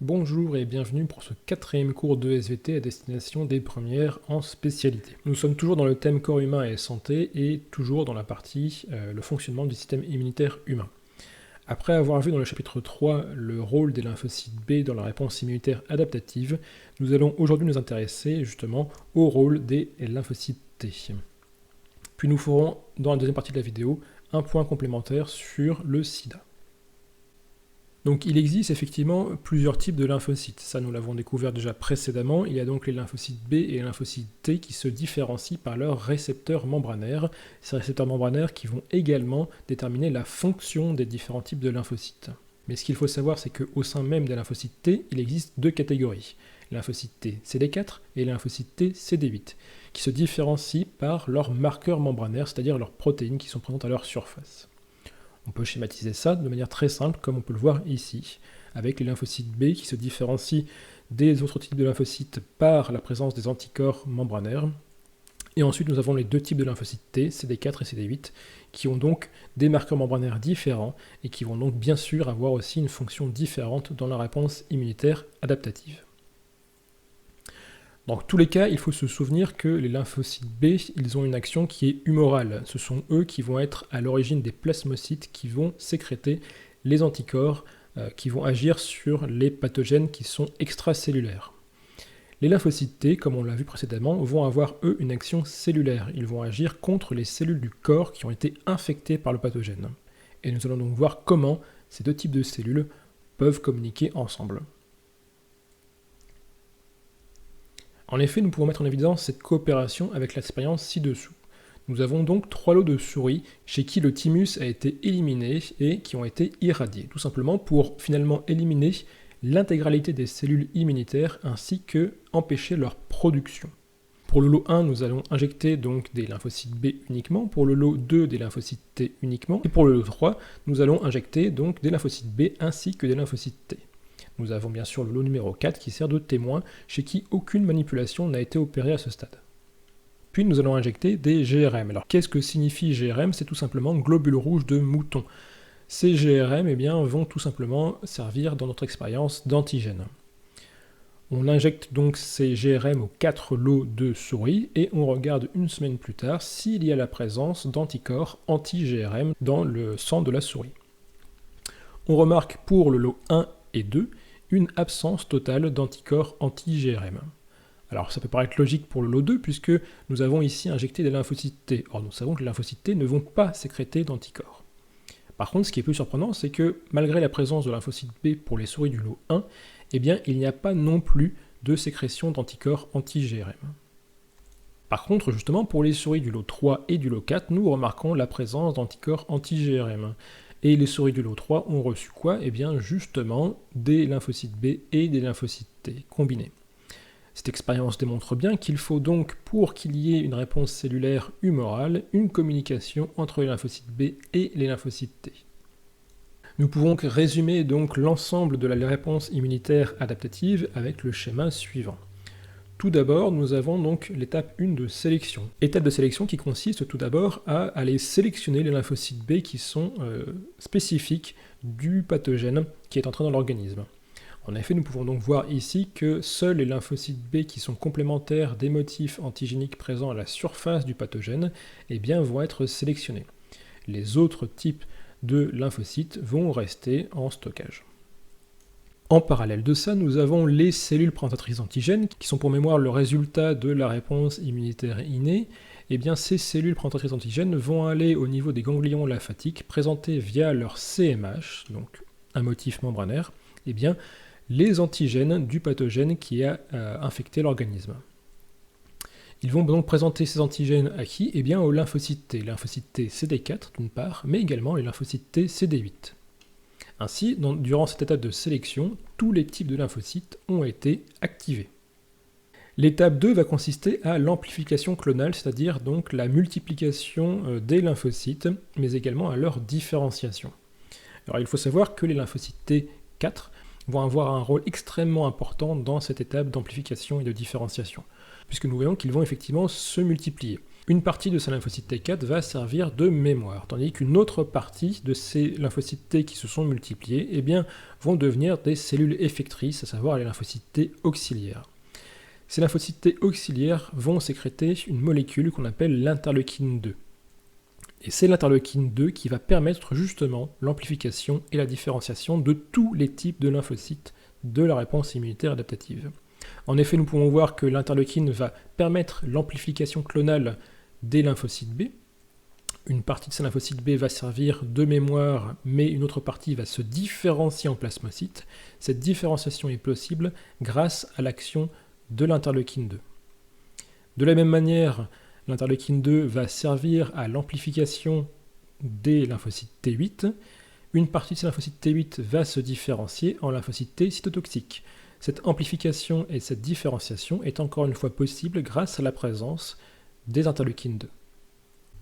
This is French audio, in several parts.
Bonjour et bienvenue pour ce quatrième cours de SVT à destination des premières en spécialité. Nous sommes toujours dans le thème corps humain et santé et toujours dans la partie le fonctionnement du système immunitaire humain. Après avoir vu dans le chapitre 3 le rôle des lymphocytes B dans la réponse immunitaire adaptative, nous allons aujourd'hui nous intéresser justement au rôle des lymphocytes T. Puis nous ferons dans la deuxième partie de la vidéo un point complémentaire sur le sida. Donc il existe effectivement plusieurs types de lymphocytes, ça nous l'avons découvert déjà précédemment, il y a donc les lymphocytes B et les lymphocytes T qui se différencient par leurs récepteurs membranaires, ces récepteurs membranaires qui vont également déterminer la fonction des différents types de lymphocytes. Mais ce qu'il faut savoir, c'est qu'au sein même des lymphocytes T, il existe deux catégories, les lymphocytes T CD4 et les lymphocytes T CD8, qui se différencient par leurs marqueurs membranaires, c'est-à-dire leurs protéines qui sont présentes à leur surface. On peut schématiser ça de manière très simple, comme on peut le voir ici, avec les lymphocytes B qui se différencient des autres types de lymphocytes par la présence des anticorps membranaires. Et ensuite, nous avons les deux types de lymphocytes T, CD4 et CD8, qui ont donc des marqueurs membranaires différents et qui vont donc bien sûr avoir aussi une fonction différente dans la réponse immunitaire adaptative. Dans tous les cas, il faut se souvenir que les lymphocytes B, ils ont une action qui est humorale. Ce sont eux qui vont être à l'origine des plasmocytes qui vont sécréter les anticorps qui vont agir sur les pathogènes qui sont extracellulaires. Les lymphocytes T, comme on l'a vu précédemment, vont avoir eux une action cellulaire. Ils vont agir contre les cellules du corps qui ont été infectées par le pathogène. Et nous allons donc voir comment ces deux types de cellules peuvent communiquer ensemble. En effet, nous pouvons mettre en évidence cette coopération avec l'expérience ci-dessous. Nous avons donc 3 lots de souris chez qui le thymus a été éliminé et qui ont été irradiés, tout simplement pour finalement éliminer l'intégralité des cellules immunitaires ainsi que empêcher leur production. Pour le lot 1, nous allons injecter donc des lymphocytes B uniquement, pour le lot 2 des lymphocytes T uniquement, et pour le lot 3, nous allons injecter donc des lymphocytes B ainsi que des lymphocytes T. Nous avons bien sûr le lot numéro 4 qui sert de témoin, chez qui aucune manipulation n'a été opérée à ce stade. Puis nous allons injecter des GRM. Alors qu'est-ce que signifie GRM? C'est tout simplement globules rouges de mouton. Ces GRM vont tout simplement servir dans notre expérience d'antigène. On injecte donc ces GRM aux 4 lots de souris et on regarde une semaine plus tard s'il y a la présence d'anticorps anti-GRM dans le sang de la souris. On remarque pour le lot 1 et 2 une absence totale d'anticorps anti-GRM. Alors ça peut paraître logique pour le lot 2 puisque nous avons ici injecté des lymphocytes T. Or nous savons que les lymphocytes T ne vont pas sécréter d'anticorps. Par contre, ce qui est plus surprenant, c'est que malgré la présence de lymphocytes B pour les souris du lot 1, il n'y a pas non plus de sécrétion d'anticorps anti-GRM. Par contre, justement, pour les souris du lot 3 et du lot 4, nous remarquons la présence d'anticorps anti-GRM. Et les souris du lot 3 ont reçu quoi? Justement des lymphocytes B et des lymphocytes T combinés. Cette expérience démontre bien qu'il faut donc, pour qu'il y ait une réponse cellulaire humorale, une communication entre les lymphocytes B et les lymphocytes T. Nous pouvons résumer donc l'ensemble de la réponse immunitaire adaptative avec le schéma suivant. Tout d'abord, nous avons donc l'étape 1 de sélection. Étape de sélection qui consiste tout d'abord à aller sélectionner les lymphocytes B qui sont spécifiques du pathogène qui est entré dans l'organisme. En effet, nous pouvons donc voir ici que seuls les lymphocytes B qui sont complémentaires des motifs antigéniques présents à la surface du pathogène vont être sélectionnés. Les autres types de lymphocytes vont rester en stockage. En parallèle de ça, nous avons les cellules présentatrices d'antigènes, qui sont pour mémoire le résultat de la réponse immunitaire innée. Ces cellules présentatrices d'antigènes vont aller au niveau des ganglions lymphatiques, présenter via leur CMH, donc un motif membranaire, les antigènes du pathogène qui a infecté l'organisme. Ils vont donc présenter ces antigènes à qui? Aux lymphocytes T. Lymphocytes T CD4 d'une part, mais également les lymphocytes T CD8. Ainsi, durant cette étape de sélection, tous les types de lymphocytes ont été activés. L'étape 2 va consister à l'amplification clonale, c'est-à-dire donc la multiplication des lymphocytes, mais également à leur différenciation. Alors il faut savoir que les lymphocytes T4 vont avoir un rôle extrêmement important dans cette étape d'amplification et de différenciation, puisque nous voyons qu'ils vont effectivement se multiplier. Une partie de ces lymphocytes T4 va servir de mémoire, tandis qu'une autre partie de ces lymphocytes T qui se sont multipliés eh bien, vont devenir des cellules effectrices, à savoir les lymphocytes T auxiliaires. Ces lymphocytes T auxiliaires vont sécréter une molécule qu'on appelle l'interleukine 2. Et c'est l'interleukine 2 qui va permettre justement l'amplification et la différenciation de tous les types de lymphocytes de la réponse immunitaire adaptative. En effet, nous pouvons voir que l'interleukine va permettre l'amplification clonale des lymphocytes B. Une partie de ces lymphocytes B va servir de mémoire, mais une autre partie va se différencier en plasmocytes. Cette différenciation est possible grâce à l'action de l'interleukine 2. De la même manière, l'interleukine 2 va servir à l'amplification des lymphocytes T8. Une partie de ces lymphocytes T8 va se différencier en lymphocytes T cytotoxiques. Cette amplification et cette différenciation est encore une fois possible grâce à la présence des interleukines 2.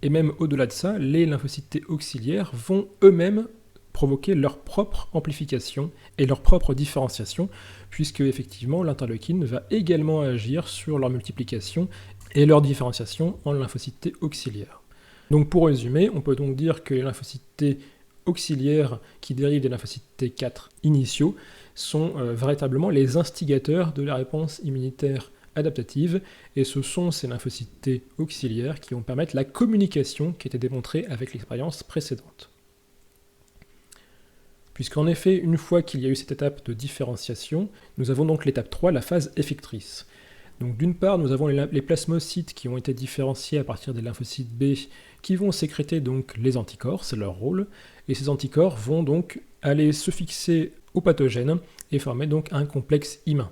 Et même au-delà de ça, les lymphocytes T auxiliaires vont eux-mêmes provoquer leur propre amplification et leur propre différenciation, puisque effectivement l'interleukine va également agir sur leur multiplication et leur différenciation en lymphocytes T auxiliaires. Donc pour résumer, on peut donc dire que les lymphocytes T auxiliaires qui dérivent des lymphocytes T4 initiaux sont véritablement les instigateurs de la réponse immunitaire adaptative, et ce sont ces lymphocytes T auxiliaires qui vont permettre la communication qui était démontrée avec l'expérience précédente. Puisqu'en effet, une fois qu'il y a eu cette étape de différenciation, nous avons donc l'étape 3, la phase effectrice. Donc d'une part, nous avons les plasmocytes qui ont été différenciés à partir des lymphocytes B qui vont sécréter donc les anticorps, c'est leur rôle, et ces anticorps vont donc aller se fixer au pathogène et former donc un complexe humain.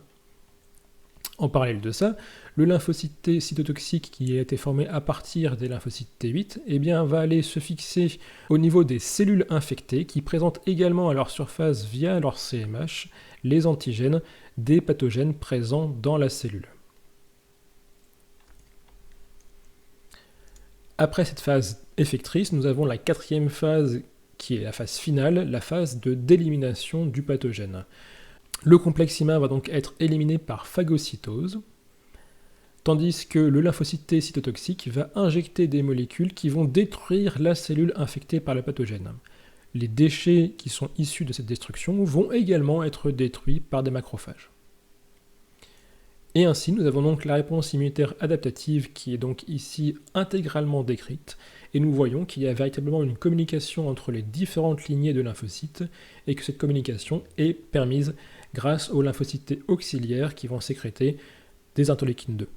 En parallèle de ça, le lymphocyte T cytotoxique qui a été formé à partir des lymphocytes T8 eh bien, va aller se fixer au niveau des cellules infectées qui présentent également à leur surface via leur CMH les antigènes des pathogènes présents dans la cellule. Après cette phase effectrice, nous avons la quatrième phase qui est la phase finale, la phase de d'élimination du pathogène. Le complexe humain va donc être éliminé par phagocytose, tandis que le lymphocyte T cytotoxique va injecter des molécules qui vont détruire la cellule infectée par le pathogène. Les déchets qui sont issus de cette destruction vont également être détruits par des macrophages. Et ainsi, nous avons donc la réponse immunitaire adaptative qui est donc ici intégralement décrite, et nous voyons qu'il y a véritablement une communication entre les différentes lignées de lymphocytes, et que cette communication est permise grâce aux lymphocytes T auxiliaires qui vont sécréter des interleukines 2.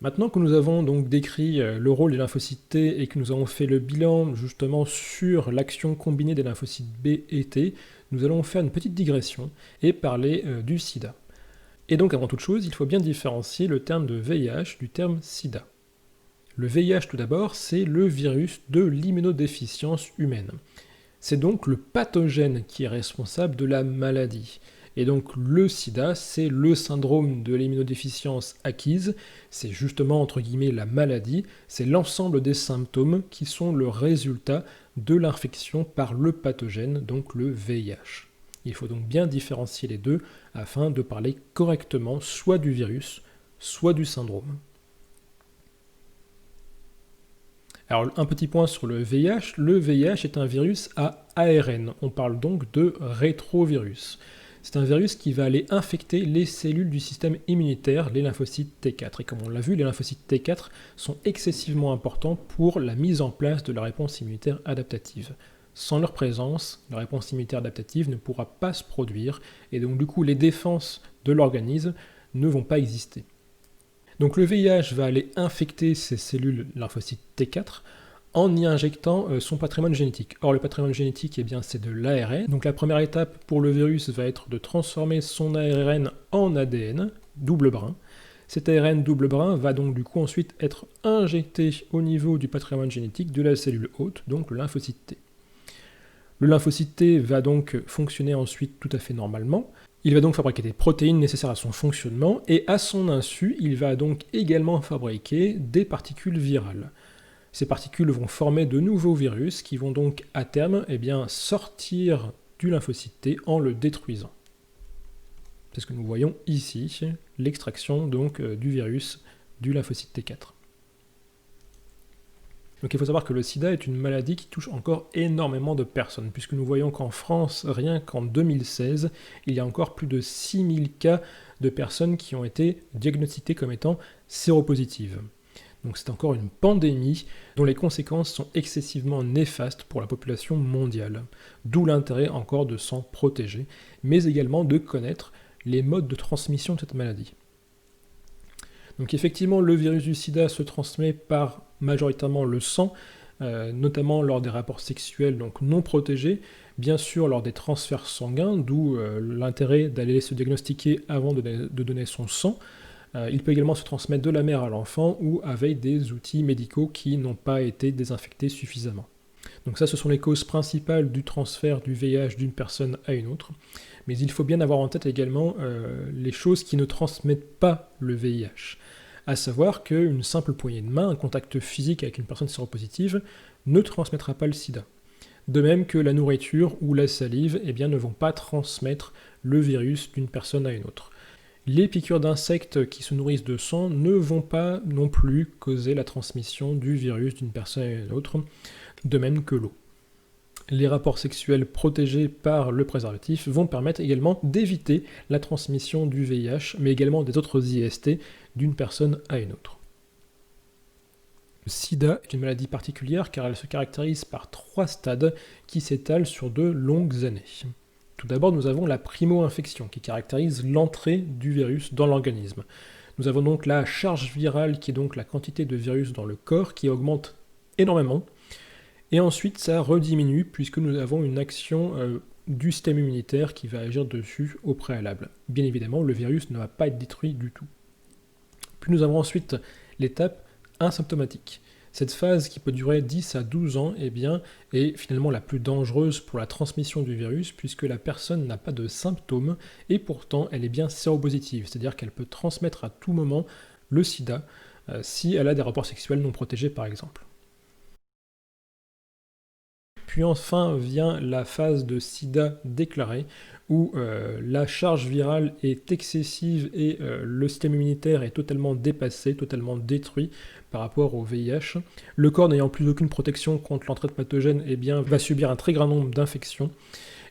Maintenant que nous avons donc décrit le rôle des lymphocytes T et que nous avons fait le bilan justement sur l'action combinée des lymphocytes B et T, nous allons faire une petite digression et parler du sida. Et donc avant toute chose, il faut bien différencier le terme de VIH du terme sida. Le VIH tout d'abord, c'est le virus de l'immunodéficience humaine. C'est donc le pathogène qui est responsable de la maladie. Et donc le sida, c'est le syndrome de l'immunodéficience acquise, c'est justement entre guillemets la maladie, c'est l'ensemble des symptômes qui sont le résultat de l'infection par le pathogène, donc le VIH. Il faut donc bien différencier les deux afin de parler correctement soit du virus, soit du syndrome. Alors un petit point sur le VIH est un virus à ARN, on parle donc de rétrovirus. C'est un virus qui va aller infecter les cellules du système immunitaire, les lymphocytes T4. Et comme on l'a vu, les lymphocytes T4 sont excessivement importants pour la mise en place de la réponse immunitaire adaptative. Sans leur présence, la réponse immunitaire adaptative ne pourra pas se produire, et donc du coup les défenses de l'organisme ne vont pas exister. Donc le VIH va aller infecter ces cellules lymphocytes T4 en y injectant son patrimoine génétique. Or le patrimoine génétique, eh bien, c'est de l'ARN. Donc la première étape pour le virus va être de transformer son ARN en ADN, double brin. Cet ARN double brin va donc du coup ensuite être injecté au niveau du patrimoine génétique de la cellule hôte, donc le lymphocyte T. Le lymphocyte T va donc fonctionner ensuite tout à fait normalement. Il va donc fabriquer des protéines nécessaires à son fonctionnement, et à son insu, il va donc également fabriquer des particules virales. Ces particules vont former de nouveaux virus qui vont donc à terme sortir du lymphocyte T en le détruisant. C'est ce que nous voyons ici, l'extraction donc du virus du lymphocyte T4. Donc il faut savoir que le sida est une maladie qui touche encore énormément de personnes, puisque nous voyons qu'en France, rien qu'en 2016, il y a encore plus de 6000 cas de personnes qui ont été diagnostiquées comme étant séropositives. Donc c'est encore une pandémie dont les conséquences sont excessivement néfastes pour la population mondiale, d'où l'intérêt encore de s'en protéger, mais également de connaître les modes de transmission de cette maladie. Donc effectivement, le virus du sida se transmet par majoritairement le sang, notamment lors des rapports sexuels donc non protégés, bien sûr lors des transferts sanguins, d'où l'intérêt d'aller se diagnostiquer avant de donner son sang. Il peut également se transmettre de la mère à l'enfant ou avec des outils médicaux qui n'ont pas été désinfectés suffisamment. Donc ça, ce sont les causes principales du transfert du VIH d'une personne à une autre. Mais il faut bien avoir en tête également les choses qui ne transmettent pas le VIH. À savoir qu'une simple poignée de main, un contact physique avec une personne séropositive, ne transmettra pas le sida. De même que la nourriture ou la salive ne vont pas transmettre le virus d'une personne à une autre. Les piqûres d'insectes qui se nourrissent de sang ne vont pas non plus causer la transmission du virus d'une personne à une autre, de même que l'eau. Les rapports sexuels protégés par le préservatif vont permettre également d'éviter la transmission du VIH, mais également des autres IST d'une personne à une autre. Le sida est une maladie particulière car elle se caractérise par 3 stades qui s'étalent sur de longues années. Tout d'abord, nous avons la primo-infection qui caractérise l'entrée du virus dans l'organisme. Nous avons donc la charge virale qui est donc la quantité de virus dans le corps qui augmente énormément. Et ensuite, ça rediminue puisque nous avons une action du système immunitaire qui va agir dessus au préalable. Bien évidemment, le virus ne va pas être détruit du tout. Puis nous avons ensuite l'étape asymptomatique. Cette phase qui peut durer 10 à 12 ans est finalement la plus dangereuse pour la transmission du virus puisque la personne n'a pas de symptômes et pourtant elle est bien séropositive, c'est-à-dire qu'elle peut transmettre à tout moment le sida si elle a des rapports sexuels non protégés par exemple. Puis enfin vient la phase de sida déclaré, où la charge virale est excessive et le système immunitaire est totalement dépassé, totalement détruit par rapport au VIH. Le corps n'ayant plus aucune protection contre l'entrée de pathogènes, va subir un très grand nombre d'infections.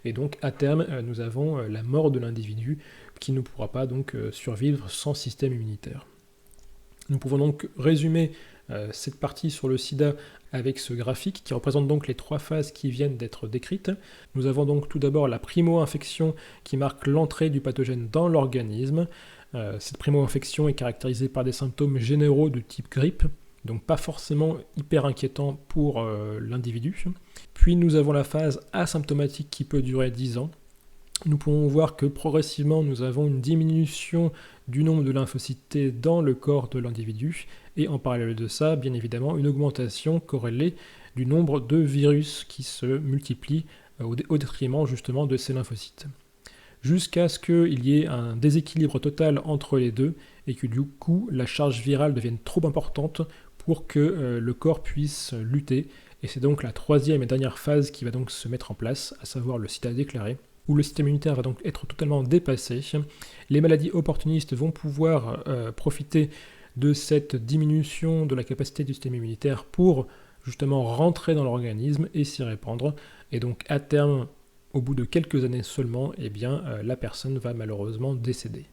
Et donc à terme, nous avons la mort de l'individu qui ne pourra pas donc survivre sans système immunitaire. Nous pouvons donc résumer cette partie sur le sida avec ce graphique qui représente donc les 3 phases qui viennent d'être décrites. Nous avons donc tout d'abord la primo-infection qui marque l'entrée du pathogène dans l'organisme. Cette primo-infection est caractérisée par des symptômes généraux de type grippe, donc pas forcément hyper inquiétant pour l'individu. Puis nous avons la phase asymptomatique qui peut durer 10 ans. Nous pouvons voir que progressivement nous avons une diminution du nombre de lymphocytes T dans le corps de l'individu et en parallèle de ça, bien évidemment, une augmentation corrélée du nombre de virus qui se multiplient au détriment justement de ces lymphocytes. Jusqu'à ce qu'il y ait un déséquilibre total entre les deux et que du coup la charge virale devienne trop importante pour que le corps puisse lutter. Et c'est donc la 3e et dernière phase qui va donc se mettre en place, à savoir le sida déclaré, où le système immunitaire va donc être totalement dépassé. Les maladies opportunistes vont pouvoir profiter de cette diminution de la capacité du système immunitaire pour justement rentrer dans l'organisme et s'y répandre. Et donc à terme, au bout de quelques années seulement, la personne va malheureusement décéder.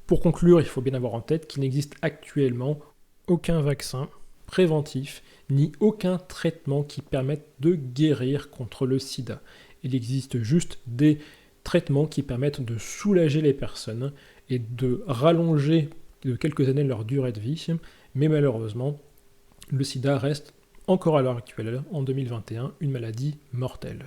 Pour conclure, il faut bien avoir en tête qu'il n'existe actuellement aucun vaccin préventif ni aucun traitement qui permette de guérir contre le sida. Il existe juste des traitements qui permettent de soulager les personnes et de rallonger de quelques années leur durée de vie, mais malheureusement, le sida reste encore à l'heure actuelle, en 2021, une maladie mortelle.